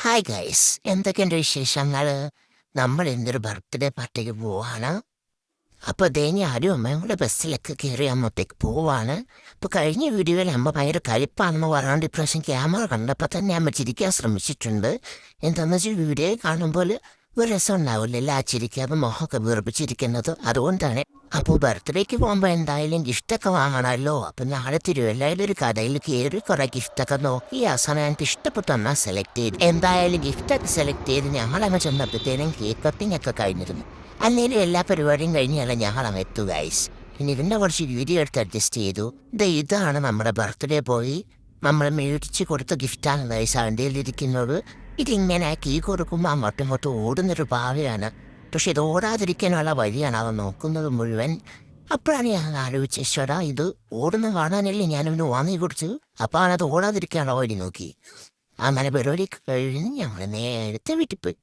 Hi guys, എന്തൊക്കെയുണ്ട് വിശേഷങ്ങൾ? നമ്മൾ ഇന്നൊരു ബർത്ത്ഡേ പാർട്ടിക്ക് പോവാണ്. അപ്പോൾ ദേ ഞാനും അമ്മയും കൂടെ ബസ്സിലൊക്കെ കയറി അങ്ങോട്ടേക്ക് പോവാണ്. അപ്പോൾ കഴിഞ്ഞ വീഡിയോയിൽ അമ്മ ഭയങ്കര കലിപ്പാണെന്ന് പറഞ്ഞുകൊണ്ട് ഇപ്രാവശ്യം ക്യാമറ കണ്ടപ്പോൾ തന്നെ അമ്മ ചിരിക്കാൻ ശ്രമിച്ചിട്ടുണ്ട്. എന്താണെന്ന് വെച്ചാൽ വീഡിയോ കാണുമ്പോൾ ഒരു രസം ഉണ്ടാവില്ല, ആ ചിരിക്കാതെ മുഖമൊക്കെ വീർപ്പിച്ചിരിക്കുന്നത്. അതുകൊണ്ടാണ്. അപ്പോൾ ബർത്ത്ഡേക്ക് പോകുമ്പോൾ എന്തായാലും ഗിഫ്റ്റൊക്കെ വാങ്ങണമല്ലോ. അപ്പം നാളെ തിരുവല്ലയിൽ ഒരു കടയിൽ കയറി കുറേ ഗിഫ്റ്റൊക്കെ നോക്കി അവസാനം എനിക്ക് ഇഷ്ടപ്പെട്ടൊന്നാ സെലക്ട് ചെയ്തു. എന്തായാലും ഗിഫ്റ്റൊക്കെ സെലക്ട് ചെയ്ത് ഞങ്ങളങ്ങ് ചെന്നപ്പോഴത്തേനും കേക്ക് കട്ടിങ് ഒക്കെ കഴിഞ്ഞിരുന്നു. അല്ലെങ്കിൽ എല്ലാ പരിപാടിയും കഴിഞ്ഞാൽ ഞങ്ങളങ്ങ് എത്തു ഗൈസ്. പിന്നെ ഇതിൻ്റെ കുറച്ച് വീഡിയോ എടുത്ത് അഡ്ജസ്റ്റ് ചെയ്തു. ഇതാണ് നമ്മുടെ ബർത്ത്ഡേ പോയി നമ്മൾ മേടിച്ച് കൊടുത്ത ഗിഫ്റ്റാണ് ഗൈസ് വണ്ടിയിലിരിക്കുന്നത്. ഇതിങ്ങനെ കീ കൊടുക്കുമ്പോൾ അങ്ങോട്ടും ഇങ്ങോട്ടും ഓടുന്നൊരു ഭാവിയാണ്. പക്ഷെ ഇത് ഓടാതിരിക്കാനുള്ള വഴിയാണ് അവൻ നോക്കുന്നത് മുഴുവൻ. അപ്പോഴാണ് ഞാൻ ആലോചിച്ച ഈശ്വരാ, ഇത് ഓടുന്ന കാണാനല്ലേ ഞാനിവന് വാങ്ങി കൊടുത്തു. അപ്പോൾ അവനത് ഓടാതിരിക്കാനുള്ള വഴി നോക്കി. അങ്ങനെ പരിപാടി കഴിഞ്ഞ് ഞങ്ങൾ നേരത്തെ വീട്ടിൽ പോയി.